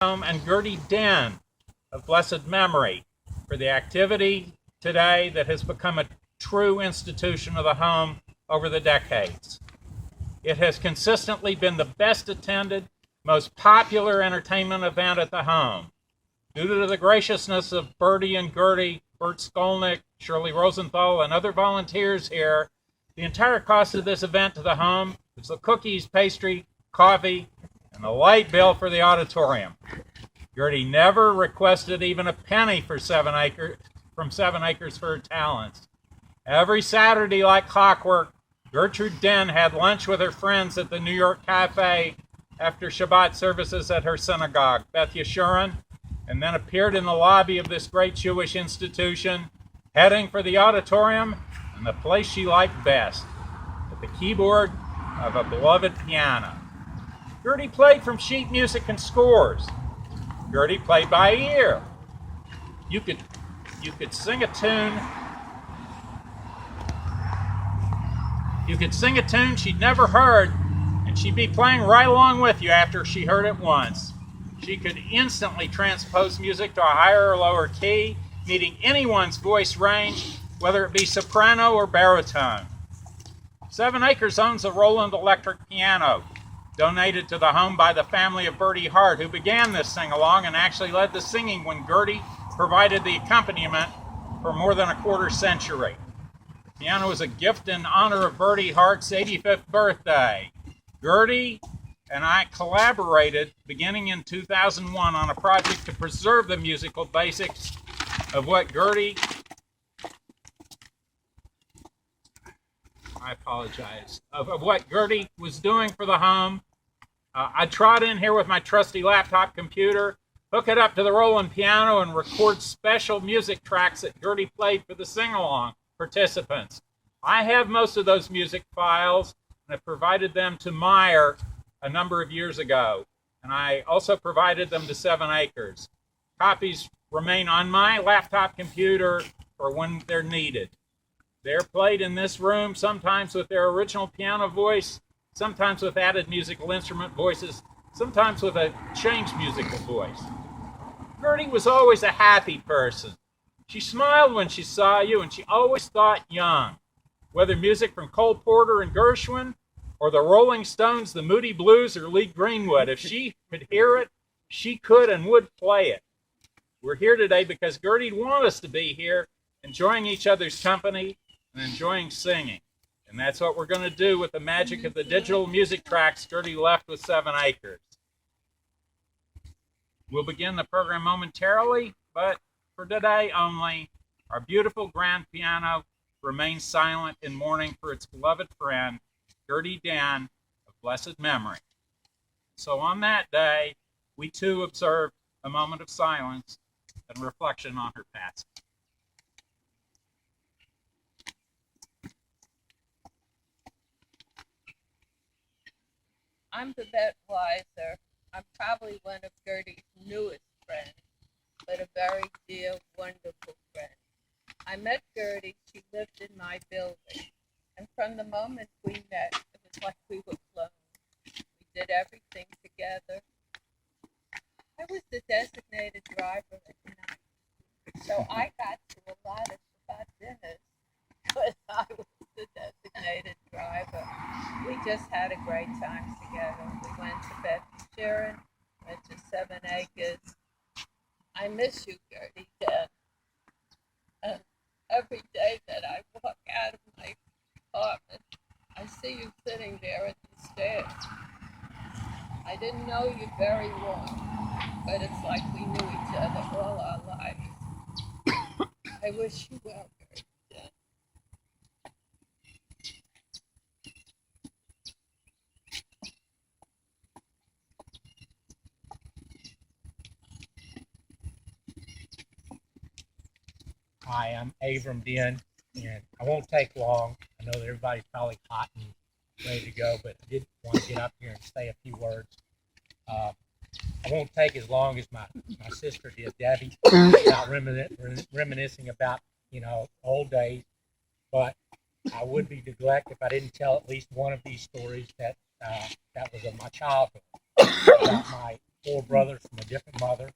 And Gertrude Denn of blessed memory for the activity today that has become a true institution of the home over the decades. It has consistently been the best attended, most popular entertainment event at the home. Due to the graciousness of Bertie and Gertie, Bert Skolnick, Shirley Rosenthal, and other volunteers here, the entire cost of this event to the home is the cookies, pastry, coffee, and the light bill for the auditorium. Gertie never requested even a penny for 7 acres for her talents. Every Saturday, like clockwork, Gertrude Denn had lunch with her friends at the New York Cafe after Shabbat services at her synagogue, Beth Yeshurun, and then appeared in the lobby of this great Jewish institution, heading for the auditorium and the place she liked best, at the keyboard of a beloved piano. Gertie played from sheet music and scores. Gertie played by ear. You could sing a tune. You could sing a tune she'd never heard, and she'd be playing right along with you after she heard it once. She could instantly transpose music to a higher or lower key, meeting anyone's voice range, whether it be soprano or baritone. 7 Acres owns a Roland electric piano, donated to the home by the family of Bertie Hart, who began this sing-along and actually led the singing when Gertie provided the accompaniment for more than a quarter century. The piano is a gift in honor of Bertie Hart's 85th birthday. Gertie and I collaborated beginning in 2001 on a project to preserve the musical basics of what Gertie of what Gertie was doing for the home. I trot in here with my trusty laptop computer, hook it up to the Roland piano, and record special music tracks that Gertie played for the sing-along participants. I have most of those music files, and I provided them to Meyer a number of years ago, and I also provided them to 7 Acres. Copies remain on my laptop computer for when they're needed. They're played in this room, sometimes with their original piano voice, sometimes with added musical instrument voices, sometimes with a changed musical voice. Gertie was always a happy person. She smiled when she saw you, and she always thought young. Whether music from Cole Porter and Gershwin, or the Rolling Stones, the Moody Blues, or Lee Greenwood, if she could hear it, she could and would play it. We're here today because Gertie wanted us to be here, enjoying each other's company and enjoying singing. And that's what we're going to do with the magic of the digital music tracks Gertie left with 7 Acres. We'll begin the program momentarily, but for today only, our beautiful grand piano remains silent in mourning for its beloved friend, Gertrude Denn of blessed memory. So on that day, we too observed a moment of silence and reflection on her passing. I'm Babette Weiser. I'm probably one of Gertie's newest friends, but a very dear, wonderful friend. I met Gertie. She lived in my building. And from the moment we met, it was like we were clones. We did everything together. I was the designated driver at night. So I got to a lot of Shabbat dinners, but I was the designated driver. We just had a great time together. We went to Beth Shearith, went to 7 Acres. I miss you, Gertie Denn. And every day that I walk out of my apartment, I see you sitting there at the stairs. I didn't know you very long, but it's like we knew each other all our lives. I wish you well, Gertie Denn. Hi, I'm Avrom Den, and I won't take long. I know that everybody's probably hot and ready to go, but I did want to get up here and say a few words. I won't take as long as my sister did, Debbie, about reminiscing about, old days, but I would be neglect if I didn't tell at least one of these stories that was of my childhood, about my 4 brothers from a different mother,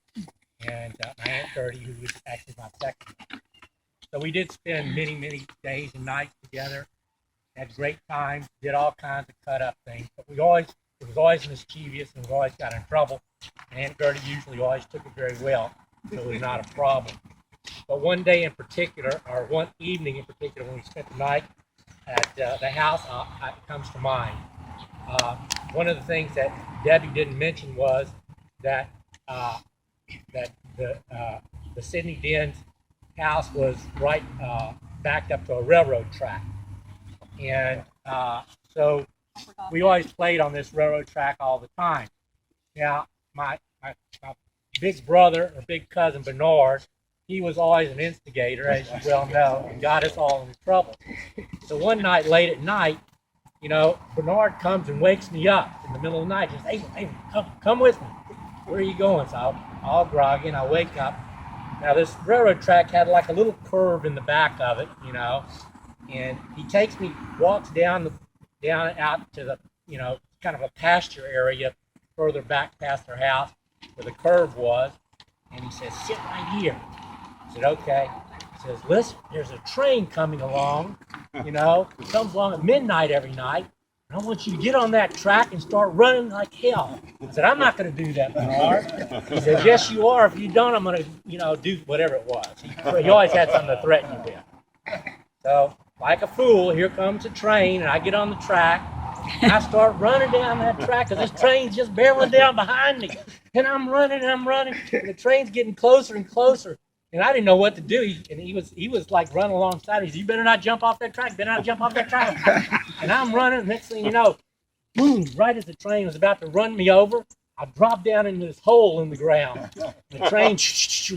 and my Aunt Gertie, who was actually my second mother. So we did spend many, many days and nights together, had great times, did all kinds of cut-up things, but it was always mischievous, and we always got in trouble, and Aunt Gertie usually always took it very well, so it was not a problem. But one day in particular, or one evening in particular, when we spent the night at the house, it comes to mind. One of the things that Debbie didn't mention was that the Sidney Denn's house was right backed up to a railroad track, and so we always played on this railroad track all the time. Now, my big brother or big cousin Bernard, he was always an instigator, as you well know, and got us all into trouble. So one night, late at night, Bernard comes and wakes me up in the middle of the night. He says, "Hey, come with me. Where are you going?" So I'm all groggy, and I wake up. Now, this railroad track had like a little curve in the back of it, and he takes me, walks down out to the, kind of a pasture area further back past their house where the curve was, and he says, "Sit right here." I said, "Okay." He says, "Listen, there's a train coming along, it comes along at midnight every night, and I want you to get on that track and start running like hell." I said, "I'm not going to do that, Bernard." He said, "Yes, you are. If you don't, I'm going to, do whatever it was." He always had something to threaten you with. So, like a fool, here comes the train, and I get on the track, and I start running down that track, because this train's just barreling down behind me. And I'm running, and the train's getting closer and closer. And I didn't know what to do. He was like running alongside. He said, "You better not jump off that track. And I'm running. Next thing you know, boom, right as the train was about to run me over, I dropped down into this hole in the ground. The train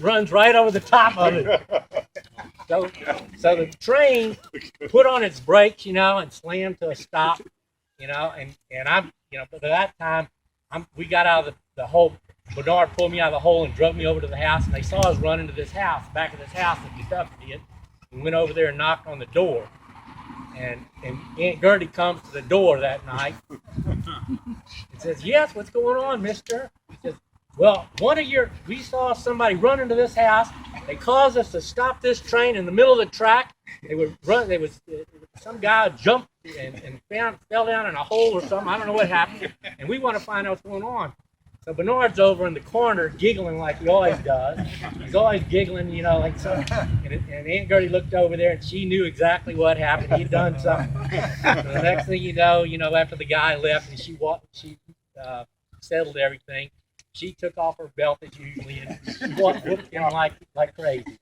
runs right over the top of it. So the train put on its brakes, and slammed to a stop, and I'm, but at that time, we got out of the hole. Bernard pulled me out of the hole and drove me over to the house, and they saw us run into this house, back of this house that the stuff did, and went over there and knocked on the door. And Aunt Gertie comes to the door that night and says, "Yes, what's going on, mister?" He says, "Well, we saw somebody run into this house. They caused us to stop this train in the middle of the track. Some guy jumped and fell down in a hole or something. I don't know what happened, and we want to find out what's going on." So Bernard's over in the corner giggling like he always does. He's always giggling, like so. And Aunt Gertie looked over there, and she knew exactly what happened. He'd done something. So the next thing you know, after the guy left and she settled everything, she took off her belt as usually, and she whooped him like crazy.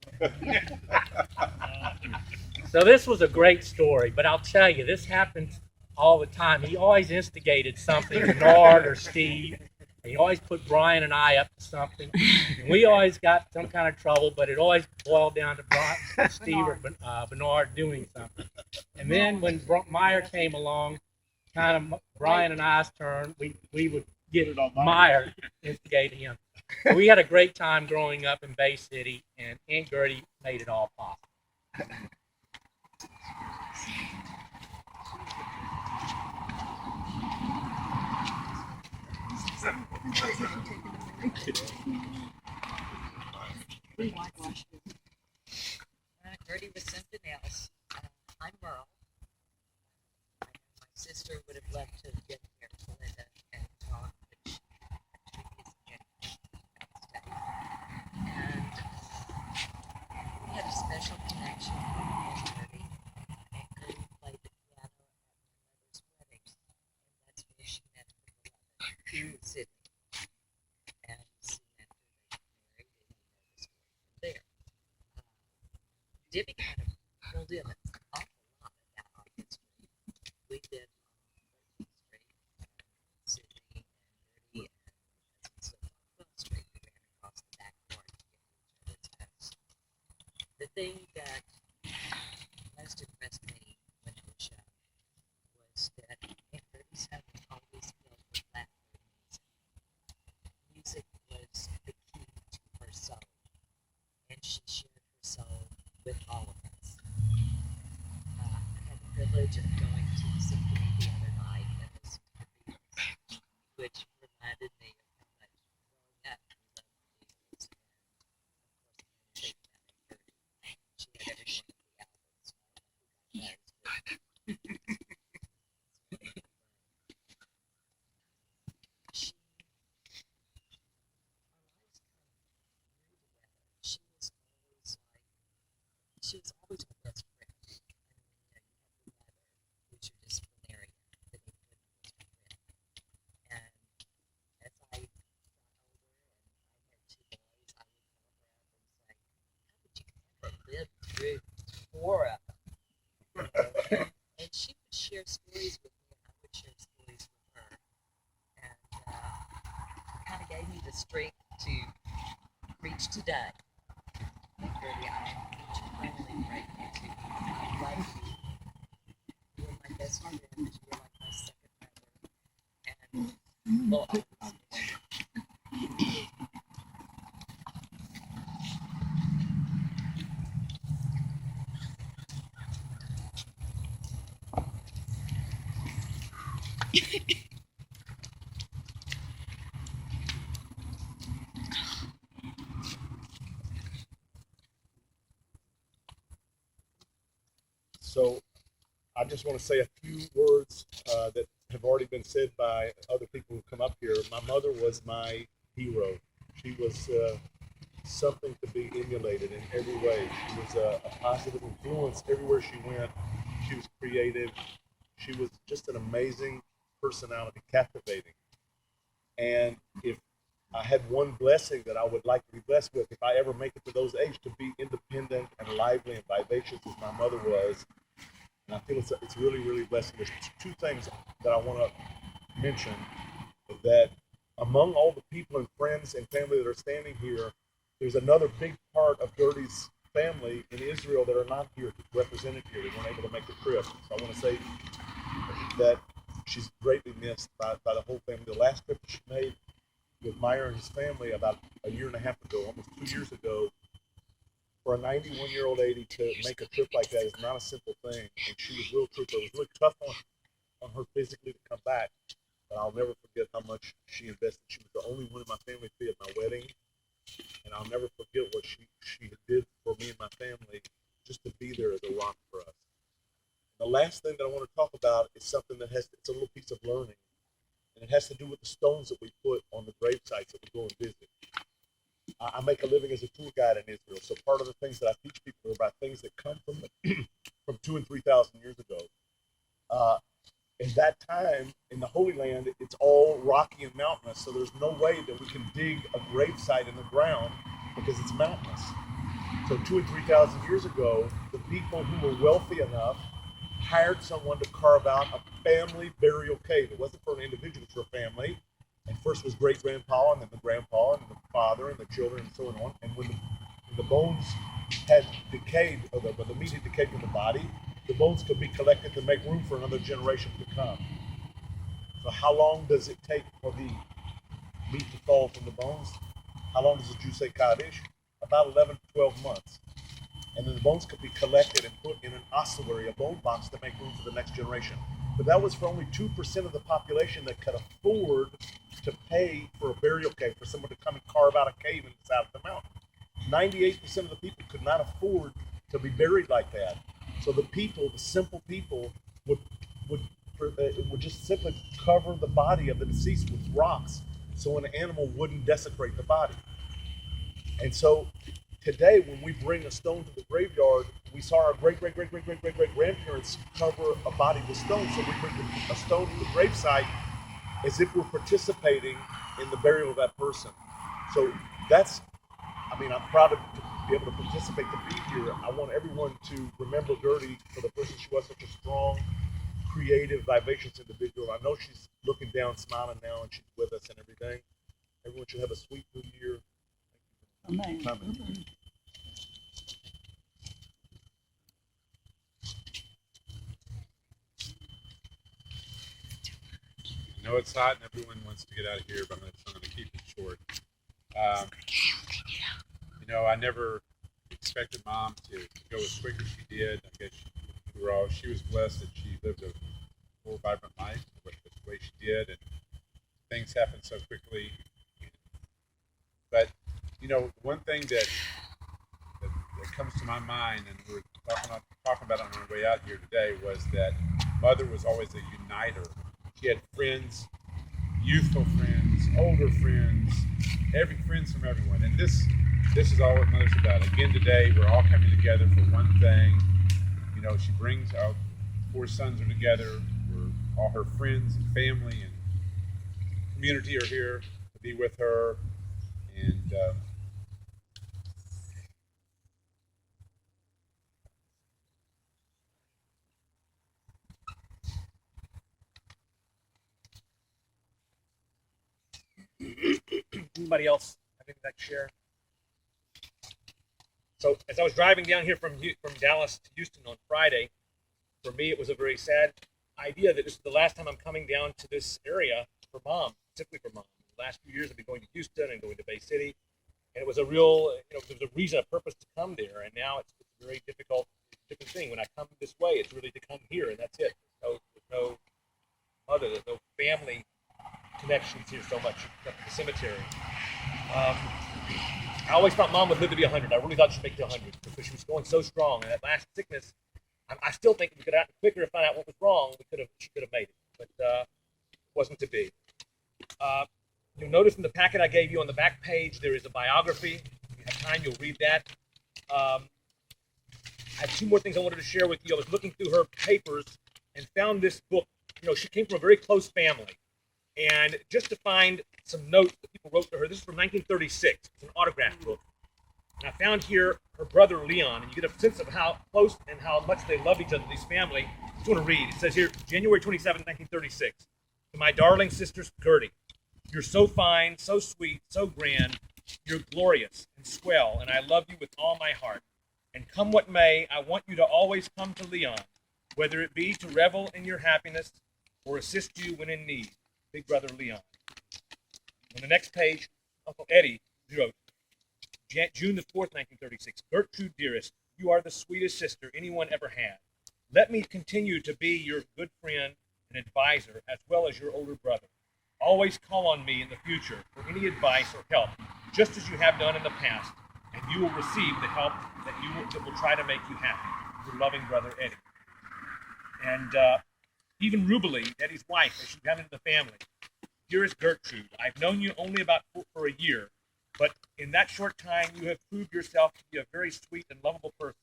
So this was a great story, but I'll tell you, this happens all the time. He always instigated something, Bernard or Steve. He always put Brian and I up to something. And we always got some kind of trouble, but it always boiled down to Steve or Bernard doing something. And then when Meyer came along, kind of Brian and I's turn, we would get Meyer instigating him. We had a great time growing up in Bay City, and Aunt Gertie made it all possible. Gertie was something else. I'm Mirl. My sister would have loved to have been here to Linda and talk, but she actually isn't getting study. And we had a special connection with Gertie. And Gertie played the piano at my mother's wedding, and that's where she met her beloved in Sydney. And soon after they married, and was from there. Debbie kind of filled in an awful lot about our history. We did on 13th Street, Sydney, and Gertie, and so on 12th Street. We ran across the back yard to get to each other's house. The thing that most impressed me when it was shown was that Aunt Gertie's home was always filled with laughter and music. Music was the key to her soul, and she shared her soul with all of us. I had the privilege of going to the symphony the other night and listening to the Beatles, which reminded me of how much 4 of them. And she would share stories with me, and I would share stories with her. And kind of gave me the strength to reach today. Gertie, I am eternally grateful to you. I love you. You are my best friend. You are like my second mother. And will always be. So I just want to say a few words that have already been said by other people who come up here. My mother was my hero. She was something to be emulated in every way. She was a positive influence everywhere she went. She was creative. She was just an amazing personality, captivating. And if I had one blessing that I would like to be blessed with, if I ever make it to those age, to be independent and lively and vivacious as my mother was. And I feel it's really, really blessing. There's two things that I want to mention, that among all the people and friends and family that are standing here, there's another big part of Gertie's family in Israel that are not here, represented here. They weren't able to make the trip. So I want to say that she's greatly missed by the whole family. The last trip that she made with Meyer and his family about a year and a half ago, almost 2 years ago, for a 91-year-old lady to make a trip like that is not a simple thing. And she was real trooper. It was really tough on her physically to come back. But I'll never forget how much she invested. She was the only one in my family to be at my wedding. And I'll never forget what she did for me and my family, just to be there as a rock for us. The last thing that I want to talk about is something that it's a little piece of learning. And it has to do with the stones that we put on the grave sites that we go and visit. I make a living as a tour guide in Israel, so part of the things that I teach people are about things that come from 2,000 and 3,000 years ago. In that time, in the Holy Land, it's all rocky and mountainous, so there's no way that we can dig a grave site in the ground because it's mountainous. So 2,000 and 3,000 years ago, the people who were wealthy enough hired someone to carve out a family burial cave. It wasn't for an individual, it was for a family. And first was great-grandpa, and then the grandpa, and the father, and the children, and so on. And when the bones had decayed, or the meat had decayed from the body, the bones could be collected to make room for another generation to come. So how long does it take for the meat to fall from the bones? How long does the Jew say Kaddish? About 11 to 12 months. And then the bones could be collected and put in an ossuary, a bone box, to make room for the next generation. But that was for only 2% of the population that could afford to pay for a burial cave, for someone to come and carve out a cave in the side of the mountain. 98% of the people could not afford to be buried like that. So the people, the simple people, would just simply cover the body of the deceased with rocks so an animal wouldn't desecrate the body. And so today, when we bring a stone to the graveyard, we saw our great-great-great-great-great-great-grandparents cover a body with stones. So we bring a stone to the gravesite as if we're participating in the burial of that person. So I'm proud to be able to participate, to be here. I want everyone to remember Gertie for the person she was, such a strong, creative, vivacious individual. I know she's looking down, smiling now, and she's with us and everything. Everyone should have a sweet new year. Amen. Amen. I know it's hot and everyone wants to get out of here, but I'm going to keep it short. I never expected Mom to go as quick as she did. I guess she was blessed that she lived a full, vibrant life with the way she did, and things happened so quickly. But, one thing that comes to my mind, and we're talking about on our way out here today, was that Mother was always a uniter. She had friends, youthful friends, older friends, friends from everyone. And this is all what Mother's about. Again, today, we're all coming together for one thing. She brings our 4 sons are together. All her friends and family and community are here to be with her. And somebody else have anything to share? So as I was driving down here from Dallas to Houston on Friday, for me it was a very sad idea that this is the last time I'm coming down to this area for Mom, specifically for Mom. The last few years I've been going to Houston and going to Bay City, and it was a real, there was a reason, a purpose to come there, and now it's a very difficult thing. When I come this way, it's really to come here, and that's it. There's no mother, there's no family connections here so much except for the cemetery. I always thought Mom would live to be 100. I really thought she'd make it to 100 because she was going so strong. And that last sickness, I still think if we could have quicker to find out what was wrong, she could have made it. But it wasn't to be. You'll notice in the packet I gave you on the back page, there is a biography. If you have time, you'll read that. I have two more things I wanted to share with you. I was looking through her papers and found this book. She came from a very close family. And just to find some notes that people wrote to her, this is from 1936. It's an autograph book. And I found here her brother Leon, and you get a sense of how close and how much they love each other, this family. I just want to read. It says here, January 27, 1936. To my darling sister Gertie, you're so fine, so sweet, so grand. You're glorious and swell, and I love you with all my heart. And come what may, I want you to always come to Leon, whether it be to revel in your happiness or assist you when in need. Big brother Leon. On the next page, Uncle Eddie wrote, June the 4th, 1936. Gertrude, dearest, you are the sweetest sister anyone ever had. Let me continue to be your good friend and advisor, as well as your older brother. Always call on me in the future for any advice or help, just as you have done in the past, and you will receive the help that will try to make you happy. Your loving brother, Eddie. And even Rubelie, Eddie's wife, as she got into the family. Dearest Gertrude, I've known you only about for a year, but in that short time you have proved yourself to be a very sweet and lovable person.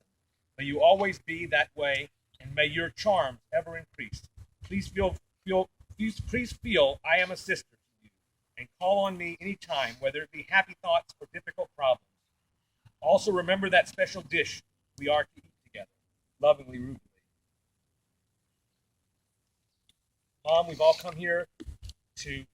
May you always be that way, and may your charms ever increase. Please feel I am a sister to you, and call on me any time, whether it be happy thoughts or difficult problems. Also remember that special dish we are to eat together. Lovingly, Rubelie. Mom, we've all come here to